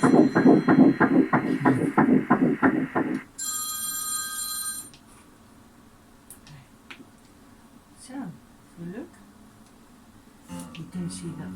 So, if you look, you can see the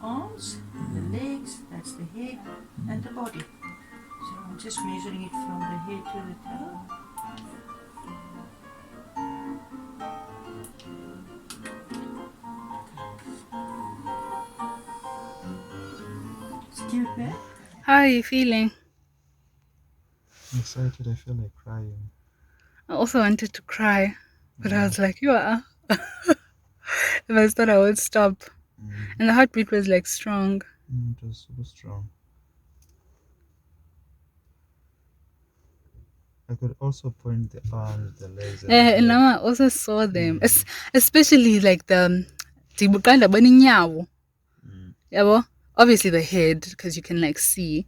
arms, the legs, that's the head, and the body. So I'm just measuring it from the head to the toe. Still bad? How are you feeling? Excited, I feel like crying. I also wanted to cry, but I was like, you are. If I thought I would stop. And the heartbeat was like strong. It was super strong. I could also point the arms, the legs, and the And head. now I also saw them, especially like the tibukanda bani nyawo. Yabo? Obviously the head, because you can like see.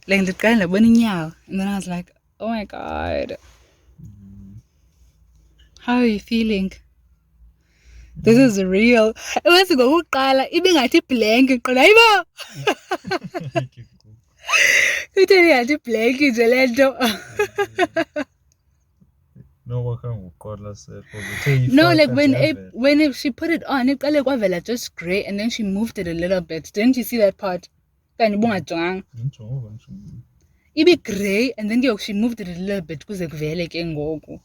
Like the kind of bani nyawo. And then I was like, oh my god. How are you feeling? This is real. It was ngokuqala ibingathi blank qala yibo. Kutheni ngathi blank nje le nto. No, what can we call us? No, like when she put it on, iqale kwavela just grey and then she moved it a little bit. Didn't you see that part? Kanti bungajonganga. Ibe grey and then she moved it a little bit kuze kuvele ke ngoku.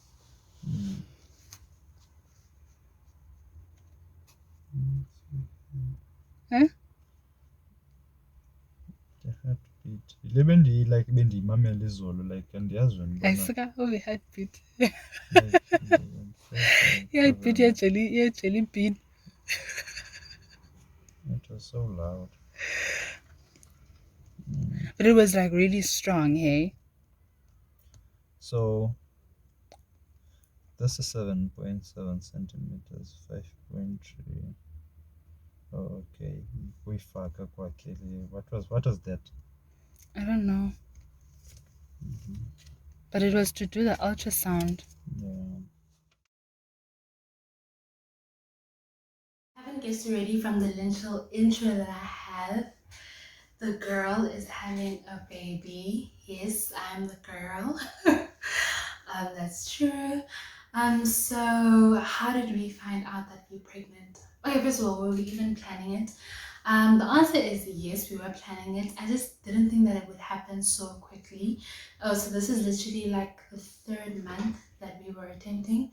Huh? Le bendiyimamela izolo like andiyazi wena ubana Ayisuka over heartbeat. like, Heartbeat jelly bean. it was so loud. But it was like really strong, hey? So this is 7.7 centimeters, 5.3. Oh, okay. Kuifaka kwakhe. What was that? I don't know. But it was to do the ultrasound. Yeah. I haven't guessed already from the little intro that I have. The girl is having a baby. Yes, I'm the girl. That's true. So how did we find out that we're pregnant? Okay, first of all, were we even planning it? The answer is yes, we were planning it. I just didn't think that it would happen so quickly. Oh, so this is literally like the 3rd month that we were attempting,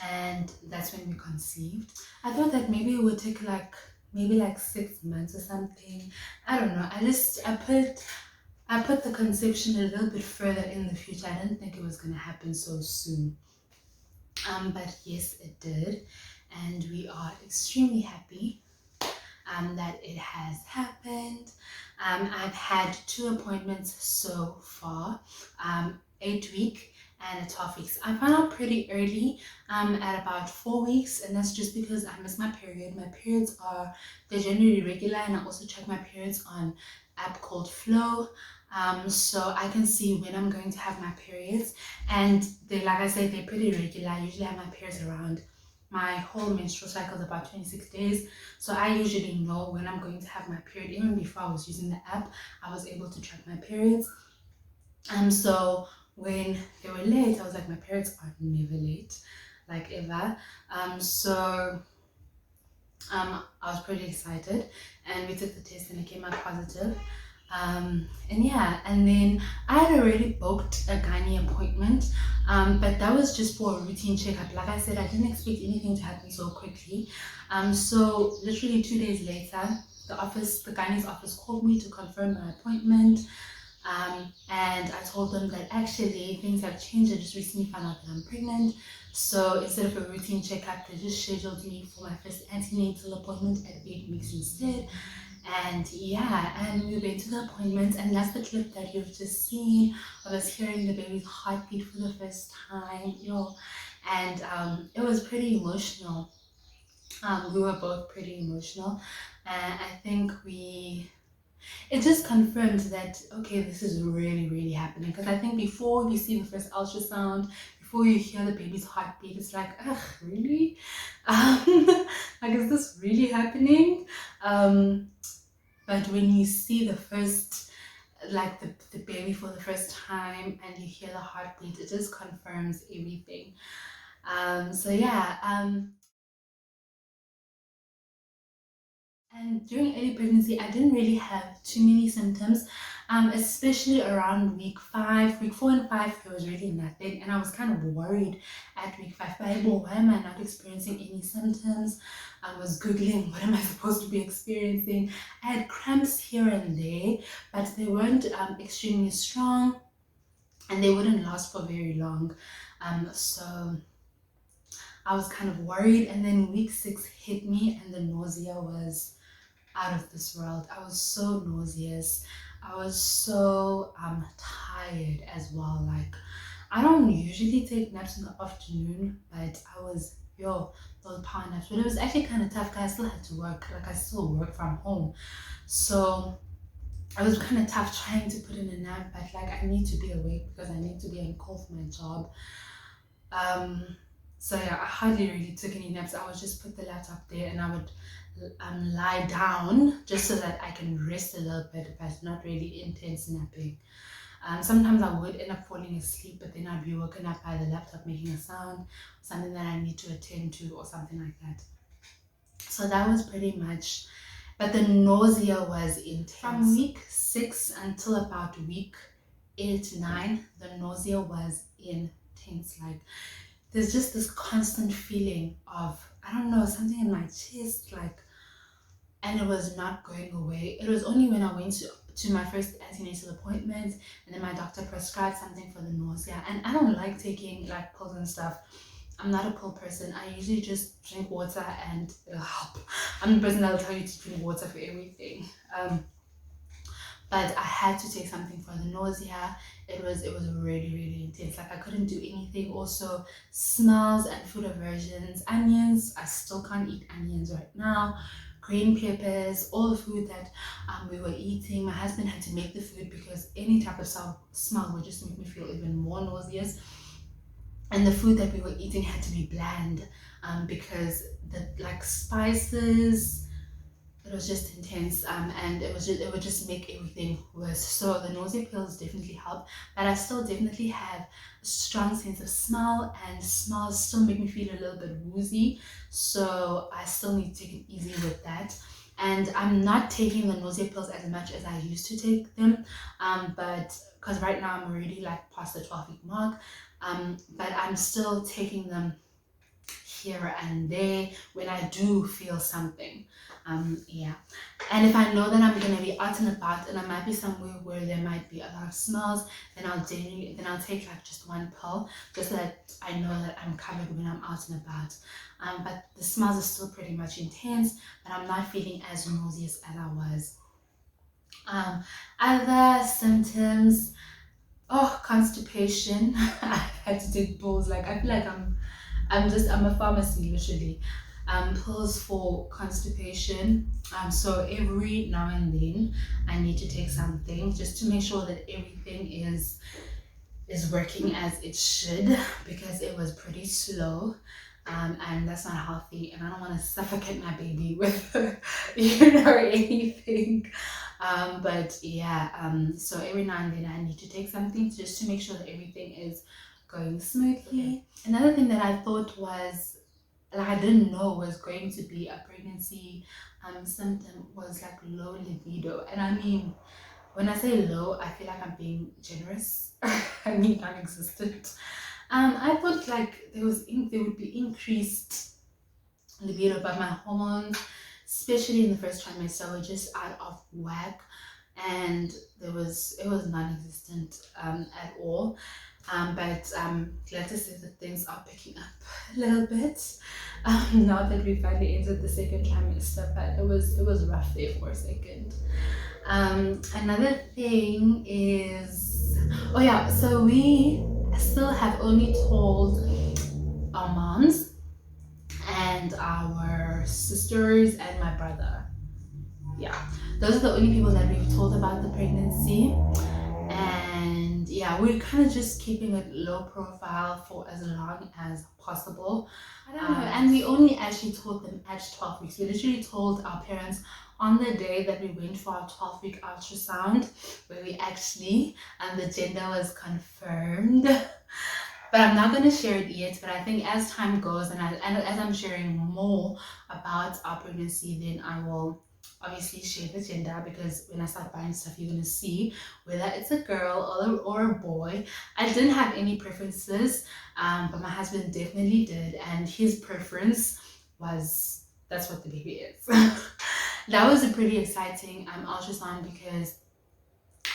and that's when we conceived. I thought that maybe it would take maybe 6 months or something. I don't know. I put the conception a little bit further in the future. I didn't think it was gonna happen so soon. But yes, it did, and we are extremely happy that it has happened. I've had 2 appointments so far, 8-week and 12 weeks. I found out pretty early at about 4 weeks, and that's just because I missed my period. My periods they're generally regular, and I also check my periods on app called Flow. So I can see when I'm going to have my periods, and they, like I said, they're pretty regular. I usually have my periods around my whole menstrual cycle is about 26 days. So I usually know when I'm going to have my period. Even before I was using the app, I was able to track my periods. So when they were late, I was like, my periods are never late, like ever. I was pretty excited, and we took the test and it came out positive. And yeah, and then I had already booked a gynae appointment, but that was just for a routine checkup. Like I said, I didn't expect anything to happen so quickly. So literally 2 days later, the gynae's office called me to confirm my appointment. And I told them that actually things have changed. I just recently found out that I'm pregnant. So instead of a routine checkup, they just scheduled me for my first antenatal appointment at 8 weeks instead. And yeah, and we went to the appointment, and that's the clip that you've just seen of us hearing the baby's heartbeat for the first time, and it was pretty emotional. We were both pretty emotional, and I think it just confirmed that, okay, this is really, really happening. Because I think before you see the first ultrasound, before you hear the baby's heartbeat, it's like, ugh, really? Like, is this really happening? But when you see the first, like the baby for the first time and you hear the heartbeat, it just confirms everything. So yeah, and during early pregnancy, I didn't really have too many symptoms, especially around week 5. Week 4 and 5, there was really nothing, and I was kind of worried at week 5. Bible, why am I not experiencing any symptoms? I was Googling, what am I supposed to be experiencing? I had cramps here and there, but they weren't extremely strong, and they wouldn't last for very long. So I was kind of worried, and then week 6 hit me, and the nausea was out of this world. I was so nauseous. I was so tired as well. Like, I don't usually take naps in the afternoon, but I was those power naps. But it was actually kind of tough because I still had to work. Like, I still work from home, so it was kind of tough trying to put in a nap. But like, I need to be awake because I need to be on call for my job. So yeah, I hardly really took any naps. I would just put the laptop there and I would lie down just so that I can rest a little bit, but not really intense napping. Sometimes I would end up falling asleep, but then I'd be woken up by the laptop making a sound, something that I need to attend to or something like that. So that was pretty much, but the nausea was intense. From week 6 until about week 8, 9, the nausea was intense. Like, there's just this constant feeling of, I don't know, something in my chest, like, and it was not going away. It was only when I went to my first antenatal appointment and then my doctor prescribed something for the nausea. And I don't like taking like pills and stuff. I'm not a pill person. I usually just drink water and it'll help. I'm the person that'll tell you to drink water for everything. But I had to take something for the nausea. It was really, really intense. Like, I couldn't do anything. Also, smells and food aversions. Onions, I still can't eat onions right now. Green peppers, all the food that we were eating. My husband had to make the food because any type of smell would just make me feel even more nauseous. And the food that we were eating had to be bland because the like spices, it was just intense, and it would just make everything worse. So the nausea pills definitely help, but I still definitely have a strong sense of smell, and smells still make me feel a little bit woozy. So I still need to take it easy with that. And I'm not taking the nausea pills as much as I used to take them, but because right now I'm already like past the 12-week mark, but I'm still taking them here and there when I do feel something. Yeah, and if I know that I'm gonna be out and about and I might be somewhere where there might be a lot of smells, then I'll take like just one pill just so that I know that I'm covered when I'm out and about. But the smells are still pretty much intense, but I'm not feeling as nauseous as I was. Other symptoms, constipation. I had to take pills. Like, I feel like I'm a pharmacy literally. Pills for constipation. So every now and then I need to take something just to make sure that everything is working as it should, because it was pretty slow. And that's not healthy, and I don't want to suffocate my baby with anything. But yeah, so every now and then I need to take something just to make sure that everything is going smoothly. Another thing that I thought was, like, I didn't know was going to be a pregnancy symptom was like low libido. And I mean, when I say low, I feel like I'm being generous. I mean non-existent. I thought like there would be increased libido, but my hormones, especially in the first trimester, were just out of whack, and it was non-existent at all. But glad to say that things are picking up a little bit now that we finally entered the second trimester. But it was rough there for a second. Another thing is, oh yeah, so we still have only told our moms and our sisters and my brother. Yeah, those are the only people that we've told about the pregnancy. And yeah, we're kind of just keeping it low profile for as long as possible. I don't know. And we only actually told them at 12 weeks. We literally told our parents on the day that we went for our 12-week ultrasound, where we actually, the gender was confirmed. But I'm not going to share it yet. But I think as time goes and as I'm sharing more about our pregnancy, then I will obviously share the gender, because when I start buying stuff, you're going to see whether it's a girl or a boy. I didn't have any preferences, but my husband definitely did, and his preference was that's what the baby is. That was a pretty exciting ultrasound, because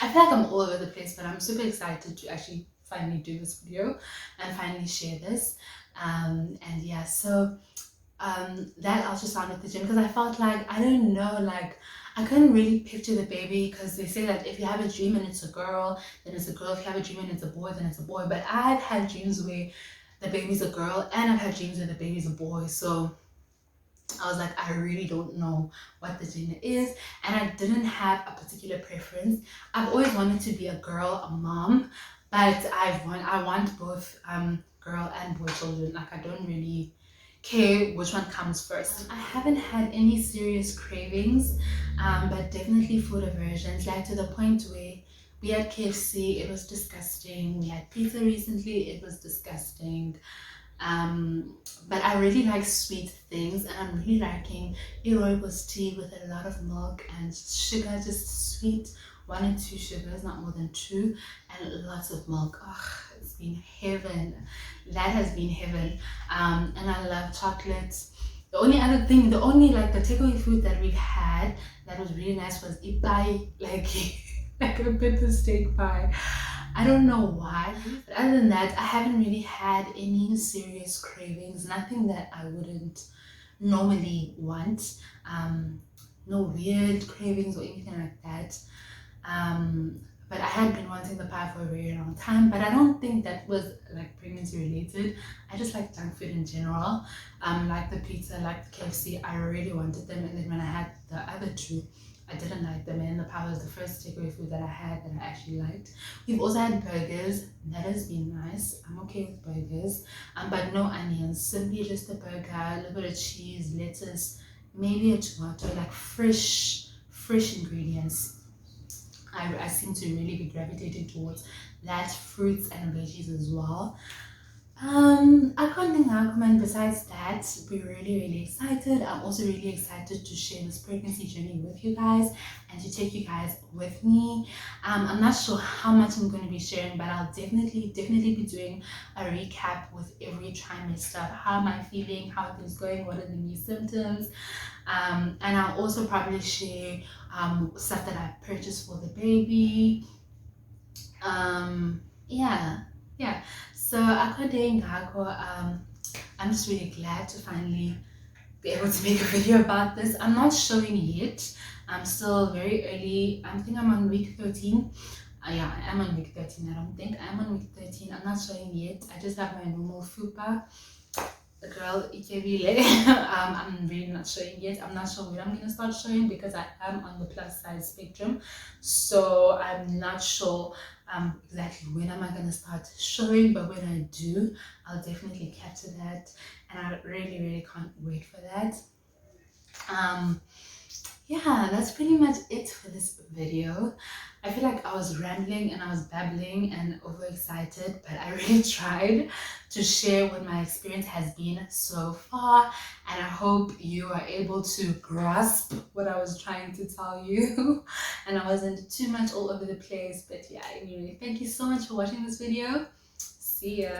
I feel like I'm all over the place, but I'm super excited to actually finally do this video and finally share this. And yeah, so that ultrasound with the gym, because I felt like, I don't know, like I couldn't really picture the baby, because they say that if you have a dream and it's a girl, then it's a girl. If you have a dream and it's a boy, then it's a boy. But I've had dreams where the baby's a girl, and I've had dreams where the baby's a boy. So I was like, I really don't know what the gender is, and I didn't have a particular preference. I've always wanted to be a girl, a mom, but I want both girl and boy children. Like, I don't really care which one comes first. I haven't had any serious cravings, but definitely food aversions, like to the point where we had KFC, it was disgusting. We had pizza recently, it was disgusting. But I really like sweet things, and I'm really liking rooibos tea with a lot of milk and sugar, just sweet, 1 or 2 sugars, not more than 2, and lots of milk. Oh, it's been heaven. That has been heaven. And I love chocolate. The only other thing, the takeaway food that we've had that was really nice was pie, like a bitter steak pie. I don't know why, but other than that, I haven't really had any serious cravings, nothing that I wouldn't normally want, no weird cravings or anything like that. But I had been wanting the pie for a very long time, but I don't think that was like pregnancy related. I just like junk food in general, like the pizza, like the KFC, I really wanted them, and then when I had the other 2, I didn't like them, and the pie was the first takeaway food that I had that I actually liked. We've also had burgers, that has been nice. I'm okay with burgers, but no onions, simply just a burger, a little bit of cheese, lettuce, maybe a tomato, like fresh ingredients. I seem to really be gravitating towards that, fruits and veggies as well. I can't think how come, and besides that, we're really excited. I'm also really excited to share this pregnancy journey with you guys and to take you guys with me. I'm not sure how much I'm going to be sharing, but I'll definitely be doing a recap with every trimester of how am I feeling, how things going, what are the new symptoms, and I'll also probably share stuff that I purchased for the baby. Yeah. So I'm just really glad to finally be able to make a video about this. I'm not showing yet. I'm still very early. I think I'm on week 13. Yeah, I am on week 13. I don't think I'm on week 13. I'm not showing yet. I just have my normal fupa. The girl Ikebile. I'm really not showing yet. I'm not sure when I'm gonna start showing, because I am on the plus size spectrum, so I'm not sure exactly when am I gonna start showing, but when I do, I'll definitely capture that, and I really can't wait for that. Yeah, that's pretty much it for this video. I feel like I was rambling and I was babbling and overexcited, but I really tried to share what my experience has been so far, and I hope you are able to grasp what I was trying to tell you and I wasn't too much all over the place. But yeah, anyway, thank you so much for watching this video. See ya.